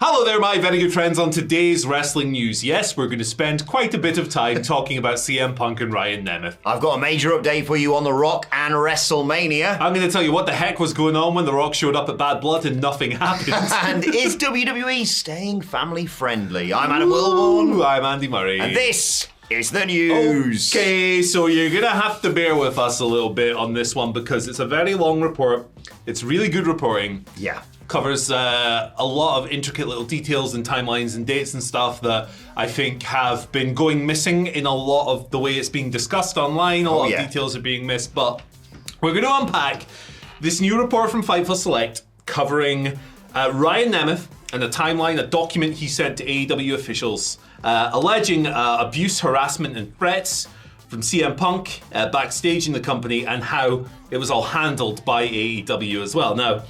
Hello there, my very good friends. On today's wrestling news, yes, we're going to spend quite a bit of time talking about CM Punk and Ryan Nemeth. I've got a major update for you on The Rock and WrestleMania. I'm going to tell you what the heck was going on when The Rock showed up at Bad Blood and nothing happened. And is WWE staying family friendly? I'm Adam Wilborn. I'm Andy Murray. And this is the news. Okay, so you're going to have to bear with us a little bit on this one because it's a very long report. It's really good reporting. Yeah. Covers a lot of intricate little details and timelines and dates and stuff that I think have been going missing in a lot of the way it's being discussed online. A lot of details are being missed, but we're going to unpack this new report from Fightful Select covering Ryan Nemeth and a timeline, a document he sent to AEW officials alleging abuse, harassment and threats from CM Punk backstage in the company and how it was all handled by AEW as well. Now,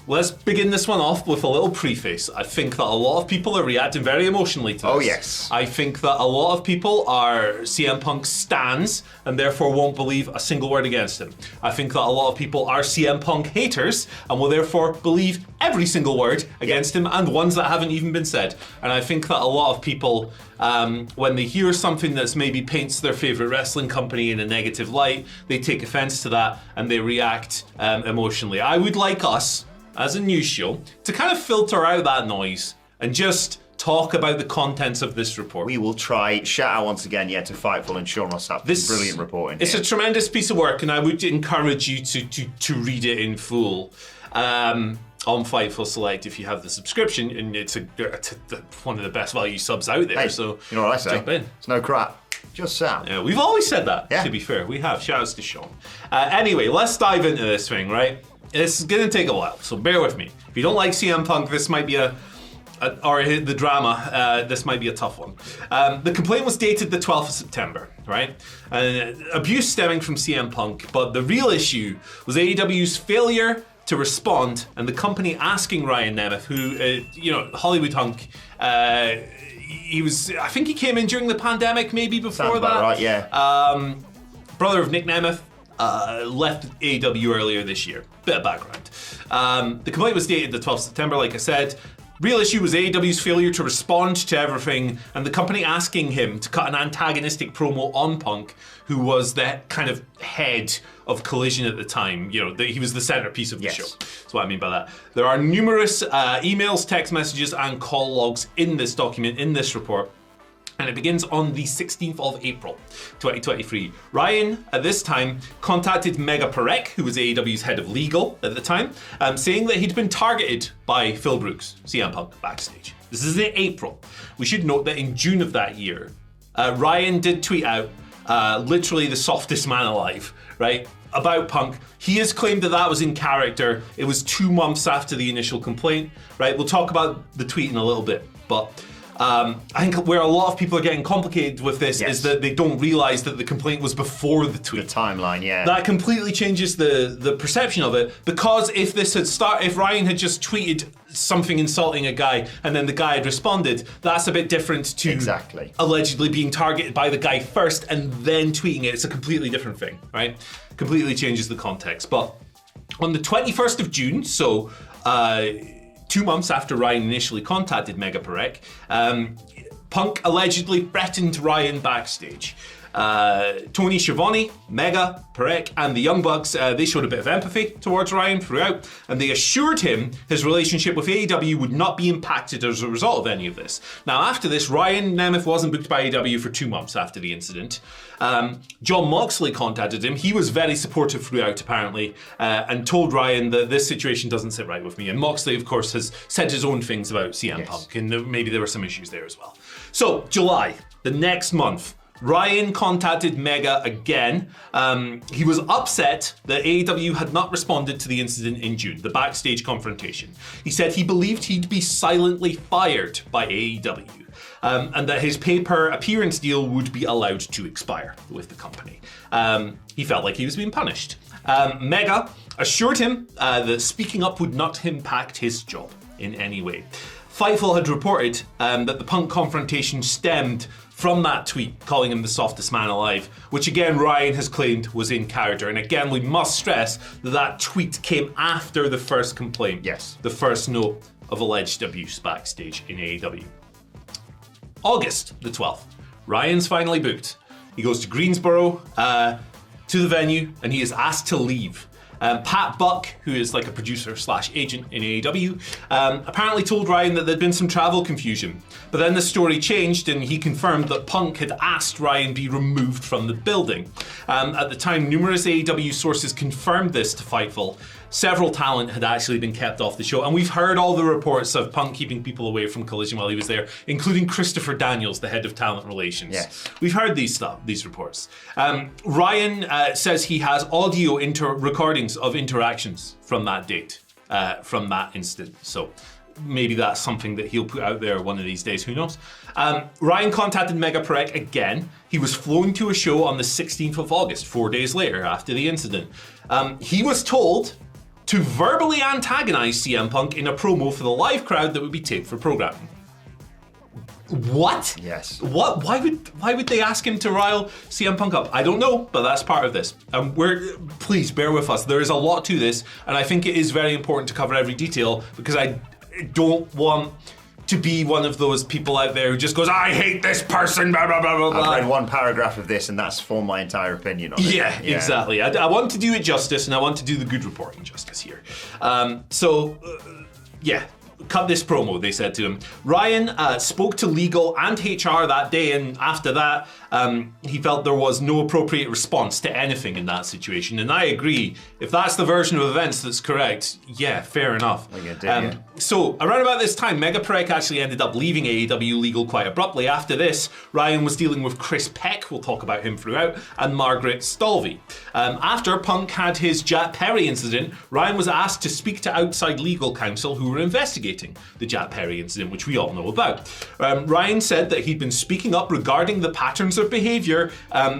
let's begin this one off with a little preface. I think that a lot of people are reacting very emotionally to this. Oh, yes. I think that a lot of people are CM Punk stans and therefore won't believe a single word against him. I think that a lot of people are CM Punk haters and will therefore believe every single word against him and ones that haven't even been said. And I think that a lot of people, when they hear something that's maybe paints their favorite wrestling company in a negative light, they take offense to that and they react emotionally. I would like us, as a news show, to kind of filter out that noise and just talk about the contents of this report. We will try. Shout out once again, to Fightful and Sean Ross Sapp. This brilliant reporting. It's a tremendous piece of work, and I would encourage you to read it in full on Fightful Select if you have the subscription, and it's one of the best value subs out there. Hey, so you know what I say? Jump in. It's no crap. Just Sam. Yeah, we've always said that. To be fair, we have. Shout outs to Sean. Anyway, let's dive into this thing, right? It's going to take a while, so bear with me. If you don't like CM Punk, this might be or the drama, this might be a tough one. The complaint was dated the 12th of September, right? Abuse stemming from CM Punk, but the real issue was AEW's failure to respond and the company asking Ryan Nemeth, who, Hollywood hunk, I think he came in during the pandemic, maybe before Sounds that. About right, yeah. Brother of Nick Nemeth. Left AEW earlier this year. Bit of background. The complaint was dated the 12th of September, like I said. Real issue was AEW's failure to respond to everything and the company asking him to cut an antagonistic promo on Punk, who was the kind of head of Collision at the time. He was the centerpiece of the show. That's what I mean by that. There are numerous emails, text messages, and call logs in this document, in this report. And it begins on the 16th of April, 2023. Ryan, at this time, contacted Mega Parek, who was AEW's head of legal at the time, saying that he'd been targeted by Phil Brooks, CM Punk, backstage. This is in April. We should note that in June of that year, Ryan did tweet out, literally the softest man alive, right, about Punk. He has claimed that was in character. It was 2 months after the initial complaint, right? We'll talk about the tweet in a little bit, but I think where a lot of people are getting complicated with this is that they don't realize that the complaint was before the tweet. The timeline, yeah. That completely changes the perception of it, because if Ryan had just tweeted something insulting a guy and then the guy had responded, that's a bit different to allegedly being targeted by the guy first and then tweeting it. It's a completely different thing, right? Completely changes the context. But on the 21st of June, so 2 months after Ryan initially contacted Mega Parek, Punk allegedly threatened Ryan backstage. Tony Schiavone, Mega, Parek, and the Young Bucks, they showed a bit of empathy towards Ryan throughout, and they assured him his relationship with AEW would not be impacted as a result of any of this. Now, after this, Ryan Nemeth wasn't booked by AEW for 2 months after the incident. John Moxley contacted him. He was very supportive throughout, apparently, and told Ryan that this situation doesn't sit right with me. And Moxley, of course, has said his own things about CM Punk, and maybe there were some issues there as well. So, July, the next month, Ryan contacted Mega again. He was upset that AEW had not responded to the incident in June, the backstage confrontation. He said he believed he'd be silently fired by AEW, and that his pay-per-appearance deal would be allowed to expire with the company. He felt like he was being punished. Mega assured him that speaking up would not impact his job in any way. Fightful had reported that the Punk confrontation stemmed from that tweet calling him the softest man alive, which again Ryan has claimed was in character. And again, we must stress that tweet came after the first complaint. Yes. The first note of alleged abuse backstage in AEW. August the 12th, Ryan's finally booked. He goes to Greensboro, to the venue, and he is asked to leave. Pat Buck, who is like a producer / agent in AEW, apparently told Ryan that there'd been some travel confusion. But then the story changed and he confirmed that Punk had asked Ryan be removed from the building. At the time, numerous AEW sources confirmed this to Fightful. Several talent had actually been kept off the show, and we've heard all the reports of Punk keeping people away from Collision while he was there, including Christopher Daniels, the head of talent relations. Yes. We've heard these reports. Ryan says he has audio recordings of interactions from that date, from that incident. So maybe that's something that he'll put out there one of these days, who knows. Ryan contacted Mega Parek again. He was flown to a show on the 16th of August, 4 days later after the incident. He was told to verbally antagonize CM Punk in a promo for the live crowd that would be taped for programming. What? Yes. What? Why would they ask him to rile CM Punk up? I don't know, but that's part of this. Please bear with us. There is a lot to this, and I think it is very important to cover every detail because I don't want to be one of those people out there who just goes, I hate this person, blah, blah, blah, blah, blah. I've read one paragraph of this and that's formed my entire opinion on it. Yeah, exactly. I want to do it justice and I want to do the good reporting justice here. Cut this promo, they said to him. Ryan spoke to legal and HR that day, and after that, he felt there was no appropriate response to anything in that situation. And I agree. If that's the version of events that's correct, yeah, fair enough. So, around about this time, Mega Parek actually ended up leaving AEW legal quite abruptly. After this, Ryan was dealing with Chris Peck, we'll talk about him throughout, and Margaret Stalvey. After Punk had his Jack Perry incident, Ryan was asked to speak to outside legal counsel who were investigating the Jack Perry incident, which we all know about. Ryan said that he'd been speaking up regarding the patterns of behavior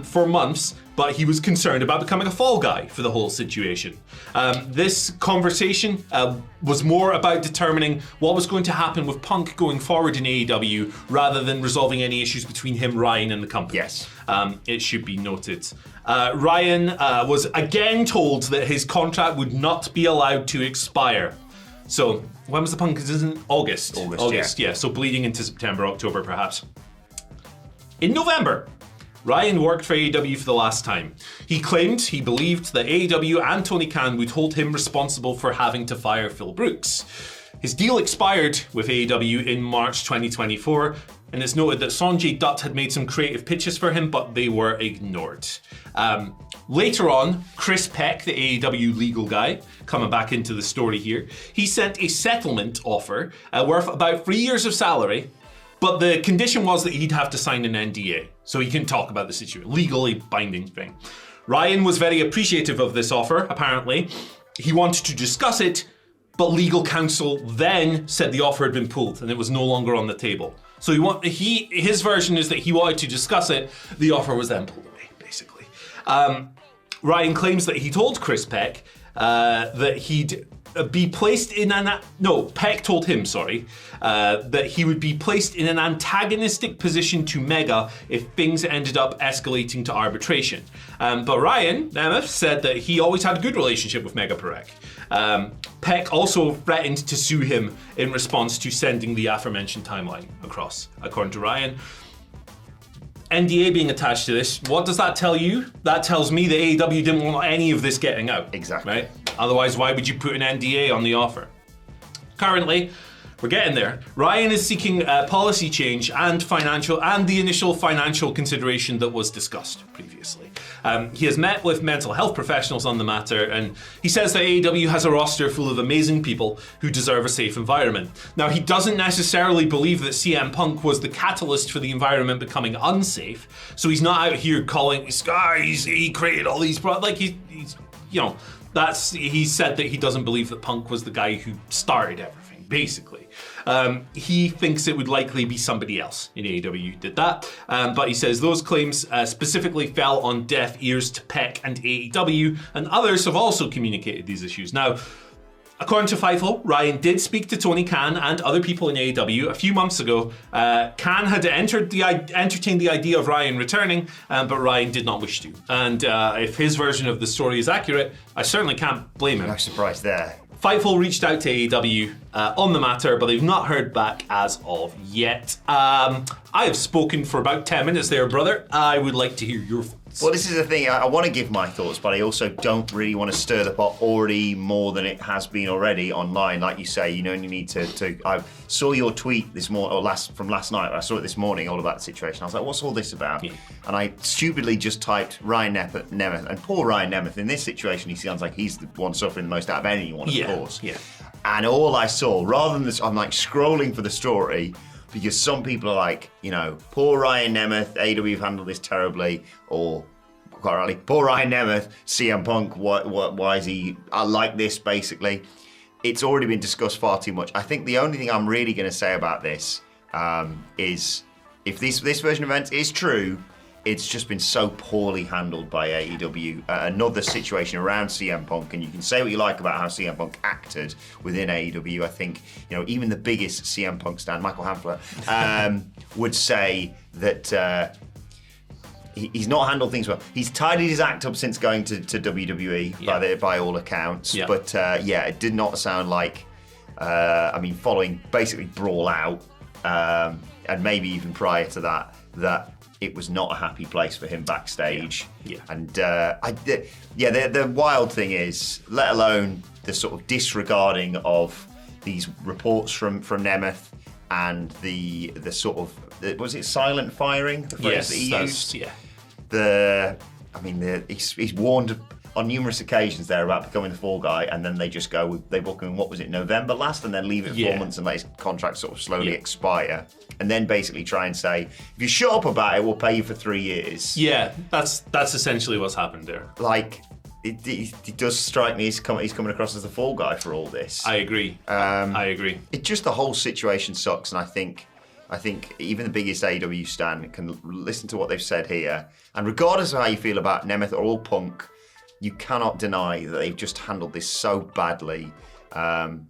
for months, but he was concerned about becoming a fall guy for the whole situation. This conversation was more about determining what was going to happen with Punk going forward in AEW rather than resolving any issues between him, Ryan, and the company. Yes. It should be noted. Ryan was again told that his contract would not be allowed to expire. So, when was the Punk? It is in August. August, yeah. So bleeding into September, October, perhaps. In November, Ryan worked for AEW for the last time. He claimed he believed that AEW and Tony Khan would hold him responsible for having to fire Phil Brooks. His deal expired with AEW in March 2024, and it's noted that Sonjay Dutt had made some creative pitches for him, but they were ignored. Later on, Chris Peck, the AEW legal guy, coming back into the story here, he sent a settlement offer worth about 3 years of salary, but the condition was that he'd have to sign an NDA, so he can talk about the situation, legally binding thing. Ryan was very appreciative of this offer, apparently. He wanted to discuss it, but legal counsel then said the offer had been pulled and it was no longer on the table. So his version is that he wanted to discuss it, the offer was then pulled away, basically. Ryan claims that he told Chris Peck that he'd be placed in Peck told him, that he would be placed in an antagonistic position to Mega if things ended up escalating to arbitration. But Ryan, Nemeth, said that he always had a good relationship with Mega Parek. Peck also threatened to sue him in response to sending the aforementioned timeline across, according to Ryan. NDA being attached to this, what does that tell you? That tells me that AEW didn't want any of this getting out. Exactly. Right? Otherwise, why would you put an NDA on the offer? Currently, we're getting there. Ryan is seeking policy change and the initial financial consideration that was discussed previously. He has met with mental health professionals on the matter, and he says that AEW has a roster full of amazing people who deserve a safe environment. Now, he doesn't necessarily believe that CM Punk was the catalyst for the environment becoming unsafe, so he's not out here calling these guys, he created all these problems. He said that he doesn't believe that Punk was the guy who started everything, basically. He thinks it would likely be somebody else in AEW who did that, but he says those claims specifically fell on deaf ears to Peck and AEW, and others have also communicated these issues. Now, according to Fightful, Ryan did speak to Tony Khan and other people in AEW a few months ago. Khan had entertained the idea of Ryan returning, but Ryan did not wish to. And if his version of the story is accurate, I certainly can't blame him. No surprise there. Fightful reached out to AEW on the matter, but they've not heard back as of yet. I have spoken for about 10 minutes there, brother. I would like to hear your thoughts. Well, this is the thing. I want to give my thoughts, but I also don't really want to stir the pot already more than it has been already online. Like you say, you need to. I saw your tweet this morning, or from last night. I saw it this morning, all about the situation. I was like, "What's all this about?" Yeah. And I stupidly just typed Ryan Nemeth, and poor Ryan Nemeth. In this situation, he sounds like he's the one suffering the most out of anyone, of course. Yeah. And all I saw, rather than this, I'm like scrolling for the story. Because some people are like, poor Ryan Nemeth, AEW have handled this terribly, or quite rightly, poor Ryan Nemeth, CM Punk, why is he like this, basically. It's already been discussed far too much. I think the only thing I'm really going to say about this is if this version of events is true, it's just been so poorly handled by AEW. Another situation around CM Punk, and you can say what you like about how CM Punk acted within AEW. I think, even the biggest CM Punk stan, Michael Hamfler, would say that he's not handled things well. He's tidied his act up since going to WWE, by all accounts. Yeah. But it did not sound like, following basically Brawl Out, and maybe even prior to that it was not a happy place for him backstage. Yeah. And the wild thing is, let alone the sort of disregarding of these reports from Nemeth and the sort of, was it silent firing? The phrase that he used? Yeah. He's warned on numerous occasions there about becoming the fall guy, and then they just they book him in, what was it, November last, and then leave it 4 months and let his contract sort of slowly expire, and then basically try and say, if you shut up about it, we'll pay you for 3 years. Yeah, that's essentially what's happened there. Like, it does strike me he's coming across as the fall guy for all this. I agree. I agree. It just, the whole situation sucks, and I think even the biggest AEW stan can listen to what they've said here, and regardless of how you feel about Nemeth or Punk, you cannot deny that they've just handled this so badly, and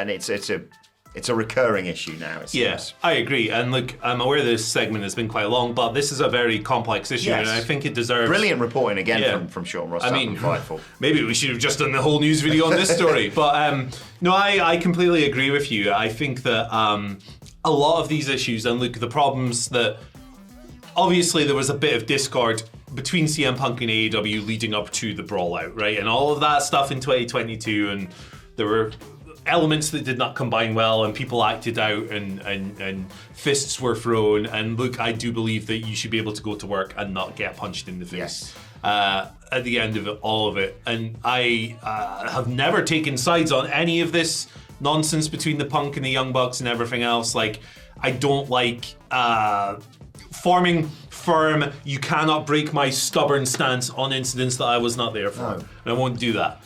it's a recurring issue now, it seems. Yeah, I agree. And look, I'm aware this segment has been quite long, but this is a very complex issue, and I think it deserves... Brilliant reporting again from Sean Ross. Maybe we should have just done the whole news video on this story. But no, I completely agree with you. I think that a lot of these issues, and look, the problems that... Obviously, there was a bit of discord between CM Punk and AEW leading up to the Brawl Out, right? And all of that stuff in 2022, and there were elements that did not combine well, and people acted out, and fists were thrown. And look, I do believe that you should be able to go to work and not get punched in the face at the end of all of it. And I have never taken sides on any of this nonsense between the Punk and the Young Bucks and everything else. Like, I don't like forming firm, you cannot break my stubborn stance on incidents that I was not there for. No. And I won't do that.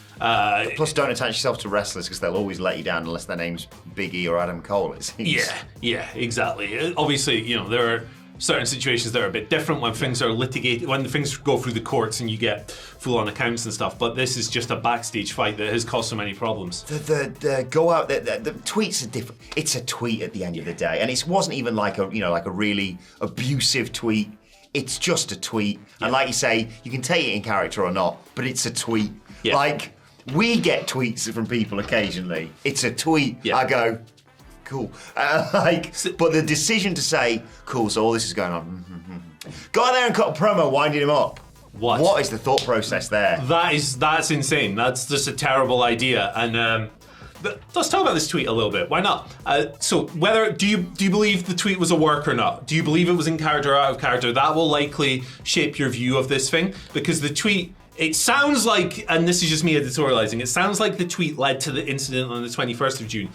Plus, don't attach yourself to wrestlers, because they'll always let you down unless their name's Big E or Adam Cole, it seems. Yeah, exactly. Obviously, there are certain situations that are a bit different when things are litigated, when things go through the courts and you get full-on accounts and stuff. But this is just a backstage fight that has caused so many problems. The go out, the tweets are different. It's a tweet at the end of the day, and it wasn't even like a really abusive tweet. It's just a tweet, and like you say, you can take it in character or not, but it's a tweet. Yeah. Like, we get tweets from people occasionally. It's a tweet. Yeah. I go, cool. But the decision to say, cool, so all this is going on. Go out there and cut a promo winding him up. What is the thought process there? That's insane. That's just a terrible idea. And let's talk about this tweet a little bit. Why not? So, do you believe the tweet was a work or not? Do you believe it was in character or out of character? That will likely shape your view of this thing, because the tweet, it sounds like, and this is just me editorializing, it sounds like the tweet led to the incident on the 21st of June.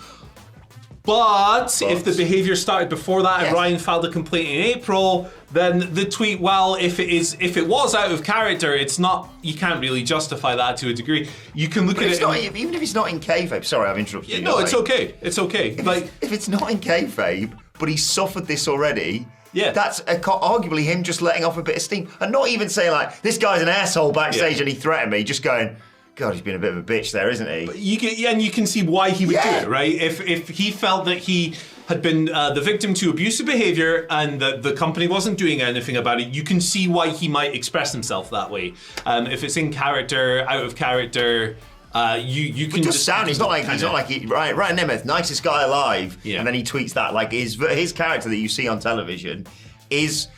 But if the behaviour started before that, and Ryan filed a complaint in April, then the tweet, well, if it was out of character, it's not. You can't really justify that to a degree. You can look at it. Even if it's not in kayfabe. Sorry, I've interrupted you. No, it's okay. It's okay. If it's not in kayfabe, but he's suffered this already. Yeah, that's arguably him just letting off a bit of steam, and not even saying like, this guy's an asshole backstage and he threatened me. Just going, God, he's been a bit of a bitch there, isn't he? But you can see why he would do it, right? If he felt that he had been the victim to abusive behavior and that the company wasn't doing anything about it, you can see why he might express himself that way. If it's in character, out of character, You can just sound. He's not like Ryan Nemeth, nicest guy alive, and then he tweets that. Like his character that you see on television is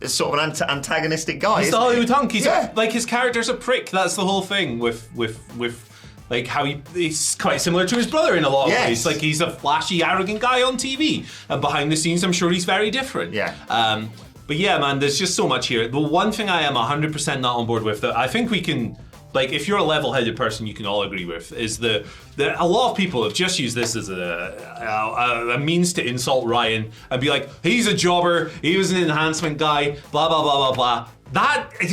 sort of an antagonistic guy. He's the Hollywood hunk. He's like his character's a prick. That's the whole thing with like how he's quite similar to his brother in a lot of ways. Like he's a flashy, arrogant guy on TV, and behind the scenes, I'm sure he's very different. Yeah. But yeah, man, there's just so much here. The one thing I am 100% not on board with that I think we can. Like, if you're a level-headed person, you can all agree with, is a lot of people have just used this as a means to insult Ryan and be like, he's a jobber, he was an enhancement guy, blah, blah, blah, blah, blah.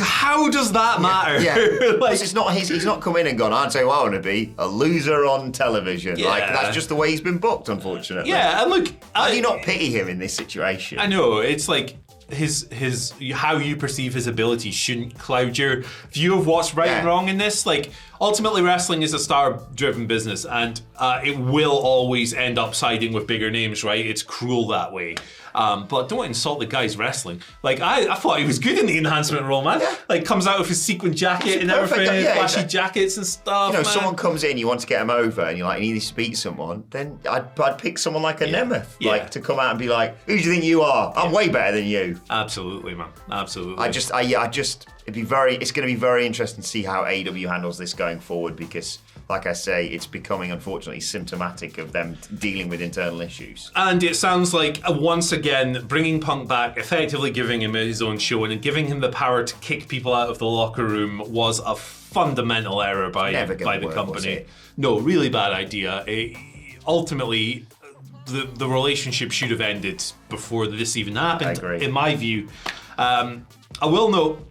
How does that matter? Yeah. Like, he's not come in and gone, I'd say, well, I want to be a loser on television. Yeah. Like, that's just the way he's been booked, unfortunately. Yeah, and look... How do you not pity him in this situation? I know, it's like... His how you perceive his ability shouldn't cloud your view of what's right and wrong in this. Like, ultimately, wrestling is a star-driven business, and it will always end up siding with bigger names, right? It's cruel that way. But don't insult the guy's wrestling. Like, I thought he was good in the enhancement role, man. Yeah. Like, comes out with his sequin jacket and everything, flashy jackets and stuff. You know, someone comes in, you want to get him over, and you're like, you need to beat someone. Then I'd pick someone like a Nemeth, like to come out and be like, who do you think you are? I'm way better than you. Absolutely, man. Absolutely. it's going to be very interesting to see how AEW handles this going forward, because, like I say, it's becoming, unfortunately, symptomatic of them dealing with internal issues. And it sounds like, once again, bringing Punk back, effectively giving him his own show and giving him the power to kick people out of the locker room was a fundamental error by the company. No, really bad idea. Ultimately, the relationship should have ended before this even happened, I agree. in my view. I will note,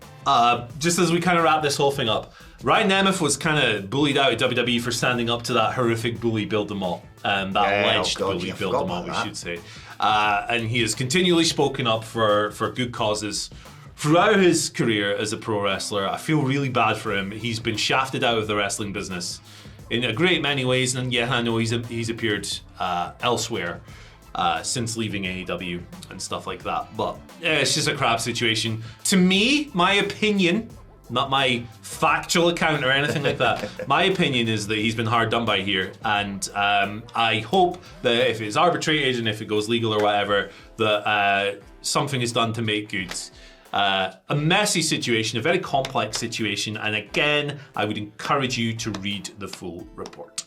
just as we kind of wrap this whole thing up, Ryan Nemeth was kind of bullied out at WWE for standing up to that horrific bully Build Them Up. Alleged bully Build Them Up, we should say. And he has continually spoken up for good causes throughout his career as a pro wrestler. I feel really bad for him. He's been shafted out of the wrestling business in a great many ways, and I know he's appeared elsewhere since leaving AEW and stuff like that. But it's just a crap situation. To me, my opinion, not my factual account or anything like that, my opinion is that he's been hard done by here, and I hope that if it's arbitrated and if it goes legal or whatever, that something is done to make good. A messy situation, a very complex situation, and again, I would encourage you to read the full report.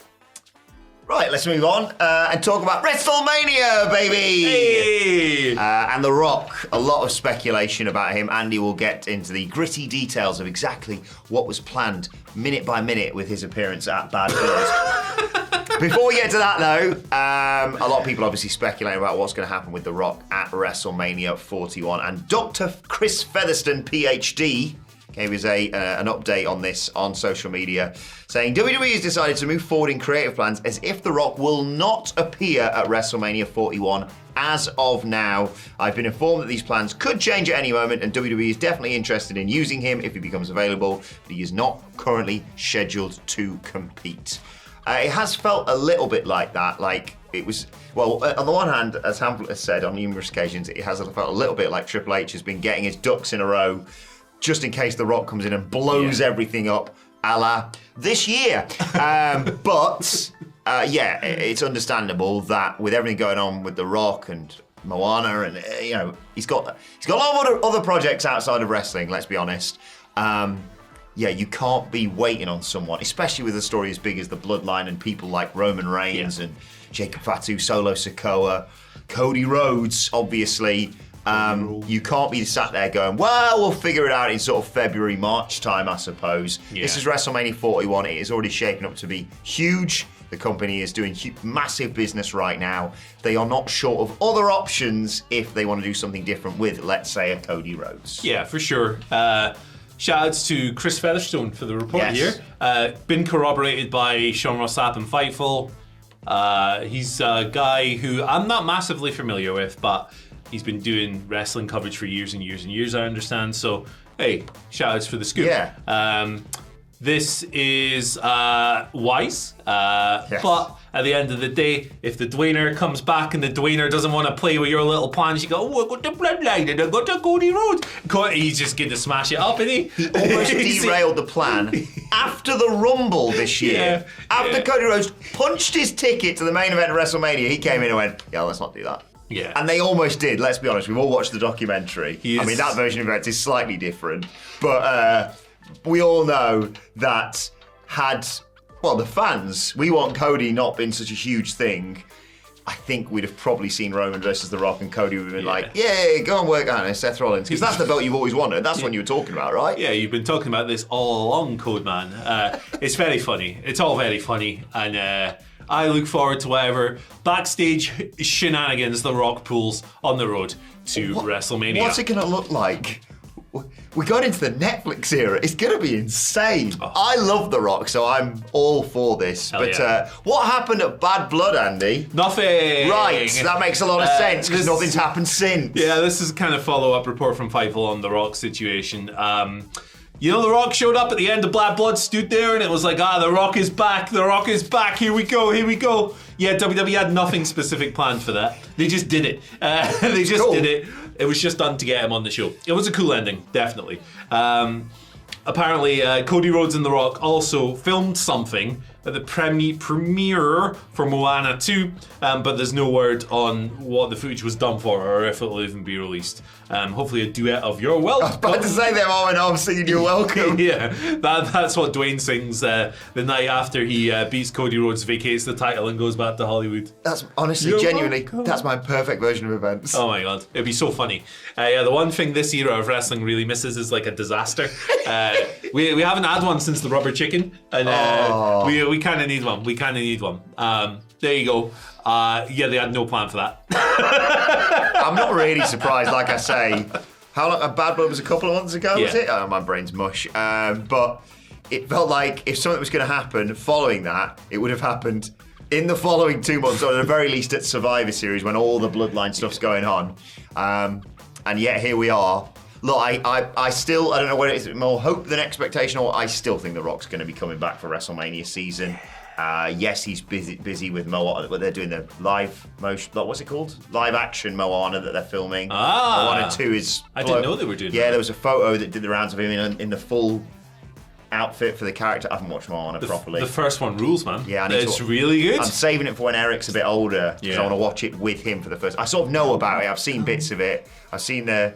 Right, let's move on and talk about WrestleMania, baby! Hey! And The Rock. A lot of speculation about him. Andy will get into the gritty details of exactly what was planned minute by minute with his appearance at Bad Blood. Before we get to that, though, a lot of people obviously speculating about what's going to happen with The Rock at WrestleMania 41. And Dr. Chris Featherston, PhD, gave us an update on this on social media, saying WWE has decided to move forward in creative plans as if The Rock will not appear at WrestleMania 41 as of now. I've been informed that these plans could change at any moment, and WWE is definitely interested in using him if he becomes available, but he is not currently scheduled to compete. It has felt a little bit like that, like it was, well, on the one hand, as Hamlet has said on numerous occasions, it has felt a little bit like Triple H has been getting his ducks in a row just in case The Rock comes in and blows everything up, a la this year. It's understandable that with everything going on with The Rock and Moana, and he's got a lot of other projects outside of wrestling. Let's be honest. You can't be waiting on someone, especially with a story as big as the Bloodline and people like Roman Reigns and Jacob Fatu, Solo Sikoa, Cody Rhodes, obviously. You can't be sat there going, well, we'll figure it out in sort of February, March time, I suppose. Yeah. This is WrestleMania 41. It is already shaping up to be huge. The company is doing massive business right now. They are not short of other options if they want to do something different with, let's say, a Cody Rhodes. Yeah, for sure. Shout-outs to Chris Featherstone for the report here. Been corroborated by Sean Ross Sapp and Fightful. He's a guy who I'm not massively familiar with, but he's been doing wrestling coverage for years and years and years, I understand. So, hey, shout-outs for the scoop. Yeah. this is wise, but at the end of the day, if the Dwayner comes back and the Dwayner doesn't want to play with your little plans, you go, I got the bloodline and I got the Cody Rhodes. He's just going to smash it up, isn't he? He almost derailed the plan after the Rumble this year. After Cody Rhodes punched his ticket to the main event of WrestleMania, he came in and went, yeah, let's not do that. Yeah. And they almost did, let's be honest. We've all watched the documentary. I mean, that version of events is slightly different. But we all know that the fans, we want Cody not been such a huge thing, I think we'd have probably seen Roman versus The Rock, and Cody would have been like, yeah, go and work on it, Seth Rollins. Because that's the belt you've always wanted. That's what you were talking about, right? Yeah, you've been talking about this all along, Codeman. It's very funny. It's all very funny. And I look forward to whatever backstage shenanigans The Rock pulls on the road to WrestleMania. What's it going to look like? We got into the Netflix era. It's going to be insane. I love The Rock, so I'm all for this. What happened at Bad Blood, Andy? Nothing. Right, that makes a lot of sense because nothing's happened since. Yeah, this is kind of follow-up report from Fightful on The Rock situation. The Rock showed up at the end of Bad Blood, stood there, and it was like, The Rock is back. The Rock is back. Here we go. Here we go. Yeah, WWE had nothing specific planned for that. They just did it. They just did it. It was just done to get him on the show. It was a cool ending, definitely. Apparently, Cody Rhodes and The Rock also filmed something at the premiere for Moana 2, but there's no word on what the footage was done for or if it will even be released. Hopefully a duet of You're Welcome. I was about to say them arm in arm singing You're Welcome. Yeah, that's what Dwayne sings the night after he beats Cody Rhodes, vacates the title and goes back to Hollywood. That's honestly, genuinely, that's my perfect version of events. Oh my God, it'd be so funny. The one thing this era of wrestling really misses is like a disaster. We haven't had one since the Rubber Chicken, and we kind of need one. We kind of need one. There you go. They had no plan for that. I'm not really surprised, like I say. How long? Bad Blood was a couple of months ago, was it? Oh, my brain's mush. But it felt like if something was going to happen following that, it would have happened in the following 2 months, or at the very least at Survivor Series when all the Bloodline stuff's going on. And yet here we are. Look, I still, I don't know whether it's more hope than expectation, or I still think The Rock's going to be coming back for WrestleMania season. Yes, he's busy with Moana, but they're doing the live motion, what's it called? Live action Moana that they're filming. Moana 2 is... I didn't know they were doing that. Yeah, there was a photo that did the rounds of him in the full outfit for the character. I haven't watched Moana properly. The first one rules, man. Yeah, it's really good. I'm saving it for when Eric's a bit older, because I want to watch it with him for the first... I sort of know about it. I've seen bits of it. I've seen the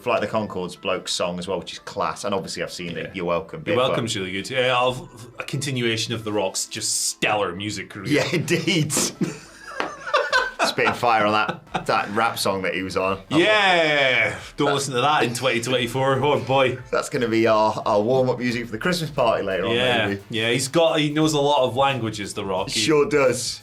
Flight of the Conchords bloke's song as well, which is class, and obviously I've seen the You're Welcome bit. You're Welcome's really good. Yeah, a continuation of The Rock's just stellar music career. Yeah, indeed. Spitting fire on that rap song that he was on. Yeah, don't listen to that in 2024. Oh boy, that's going to be our warm-up music for the Christmas party later on. Maybe. Yeah, he knows a lot of languages. The Rock, he sure does.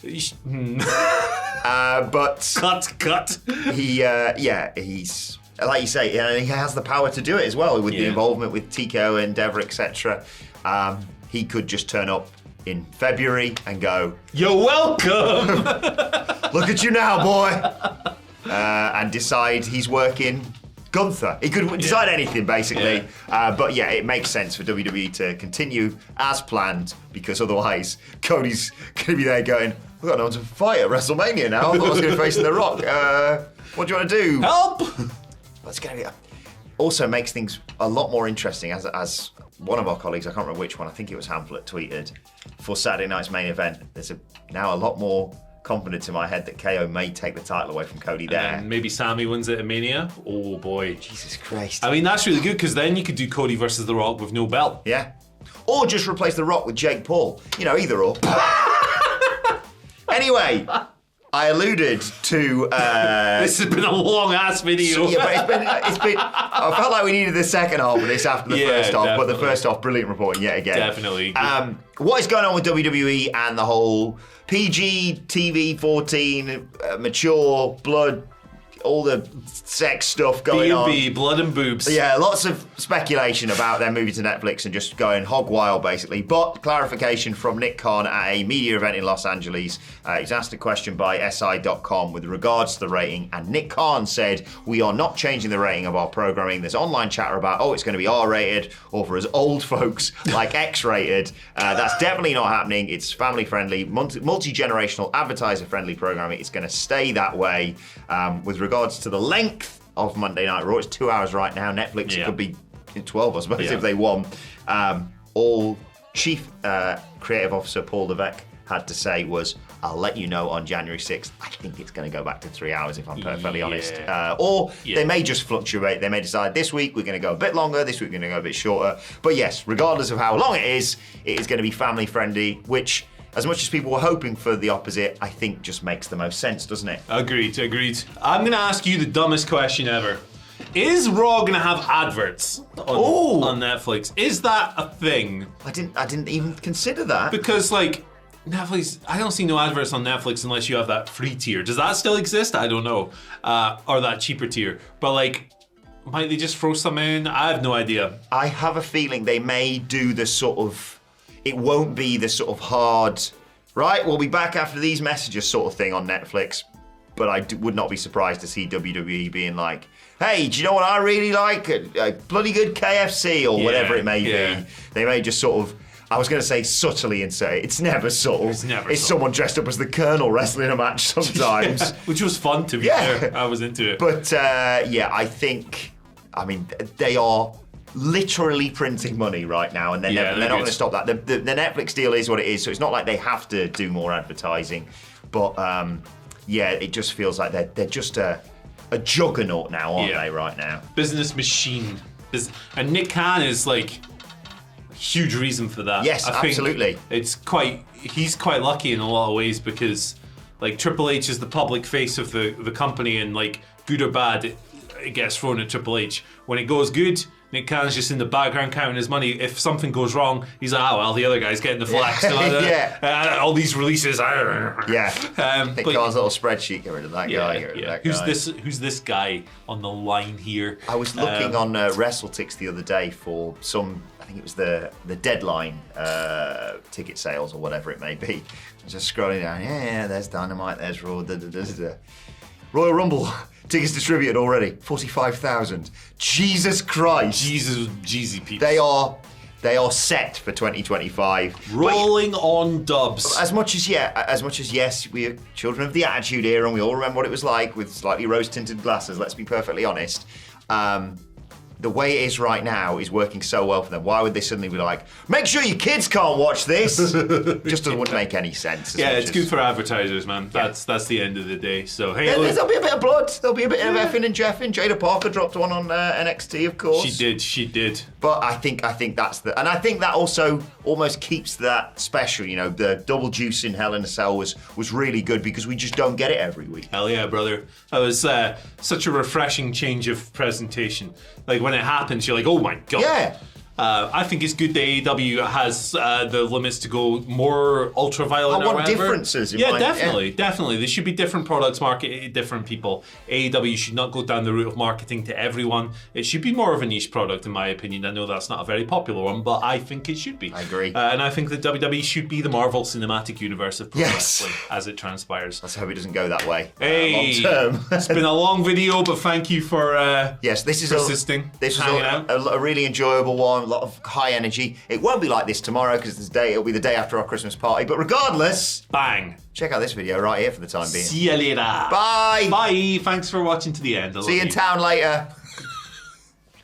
But cut. He's. Like you say, he has the power to do it as well with the involvement with Tico and Endeavor, etc. He could just turn up in February and go, "You're welcome." Look at you now, boy, and decide he's working Gunther. He could decide anything basically, but it makes sense for WWE to continue as planned, because otherwise Cody's going to be there going, "We've got no one to fight at WrestleMania now. I thought I was going to face The Rock. What do you want to do? Help!" It's going to be also makes things a lot more interesting, as one of our colleagues, I can't remember which one, I think it was Hamlet, tweeted for Saturday night's main event. There's now a lot more confidence in my head that KO may take the title away from Cody there. And maybe Sammy wins it at Mania. Oh boy, Jesus Christ! I mean, that's really good, because then you could do Cody versus The Rock with no belt. Yeah, or just replace The Rock with Jake Paul. Either or. Anyway. I alluded to... this has been a long-ass video. Yeah, but it's been... I felt like we needed the second half of this after the first half, but the first half, brilliant reporting yet again. Definitely. What is going on with WWE and the whole PG, TV 14, mature, blood, all the sex stuff going on. B&B, blood and boobs. Yeah, lots of speculation about them moving to Netflix and just going hog wild, basically. But clarification from Nick Khan at a media event in Los Angeles. He's asked a question by SI.com with regards to the rating, and Nick Khan said, "We are not changing the rating of our programming. There's online chatter about, it's going to be R-rated, or for us old folks, like X-rated. That's definitely not happening. It's family-friendly, multi-generational, advertiser-friendly programming. It's going to stay that way." With regards to the length of Monday Night Raw, it's 2 hours right now. Netflix, it could be 12, I suppose, if they want. All Chief Creative Officer Paul Levesque had to say was, "I'll let you know on January 6th. I think it's going to go back to 3 hours, if I'm perfectly honest. Or they may just fluctuate. They may decide this week we're going to go a bit longer, this week we're going to go a bit shorter. But yes, regardless of how long it is going to be family friendly, which, as much as people were hoping for the opposite, I think just makes the most sense, doesn't it? Agreed. I'm going to ask you the dumbest question ever. Is Raw going to have adverts on Netflix? Is that a thing? I didn't even consider that. Because, like, Netflix, I don't see no adverts on Netflix unless you have that free tier. Does that still exist? I don't know. Or that cheaper tier. But, like, might they just throw some in? I have no idea. I have a feeling they may do the sort of... It won't be the sort of hard, right, we'll be back after these messages sort of thing on Netflix. But I would not be surprised to see WWE being like, "Hey, do you know what I really like? A bloody good KFC," or whatever it may be. They may just sort of, I was going to say subtly insert it. It's never subtle. It's someone dressed up as the Colonel wrestling a match sometimes. Which was fun, to be fair. I was into it. But I think, they are literally printing money right now, and they're not going to stop that. The Netflix deal is what it is, so it's not like they have to do more advertising. But it just feels like they're just a juggernaut now, aren't they, right now? Business machine. And Nick Khan is like a huge reason for that. Yes, absolutely. He's quite lucky in a lot of ways, because like Triple H is the public face of the company, and like good or bad, it gets thrown at Triple H. When it goes good, Nick Khan's just in the background counting his money. If something goes wrong, he's like, the other guy's getting the flack. So, all these releases. Nick Khan's little spreadsheet, get rid of that guy. Who's this guy on the line here? I was looking on WrestleTix the other day for some, I think it was the Deadline ticket sales or whatever it may be. Just scrolling down, there's Dynamite, there's Raw, Royal Rumble. Tickets distributed already, 45,000. Jesus Christ. Jeezy people. They are set for 2025. Rolling on dubs. As much as yes, we are children of the Attitude Era, and we all remember what it was like with slightly rose-tinted glasses, let's be perfectly honest. The way it is right now is working so well for them. Why would they suddenly be like, make sure your kids can't watch this? Just wouldn't make any sense. It's good for advertisers, man. That's the end of the day. So hey, there'll be a bit of blood. There'll be a bit of effing and jeffing. Jada Parker dropped one on NXT, of course. She did. But I think that's and I think that also almost keeps that special. You know, the double juice in Hell in a Cell was really good, because we just don't get it every week. Hell yeah, brother. That was such a refreshing change of presentation. Like when it happens, you're like, oh my god. Yeah. I think it's good that AEW has the limits to go more ultraviolet. I want differences. Definitely. There should be different products marketed to different people. AEW should not go down the route of marketing to everyone. It should be more of a niche product, in my opinion. I know that's not a very popular one, but I think it should be. I agree. And I think that WWE should be the Marvel Cinematic Universe of pro wrestling, as it transpires. Let's hope it doesn't go that way. Hey, long term. It's been a long video, but thank you for persisting. This was a really enjoyable one. A lot of high energy. It won't be like this tomorrow, because it'll be the day after our Christmas party. But regardless, bang! Check out this video right here for the time being. See you later. Bye. Bye. Thanks for watching to the end. See you in town later.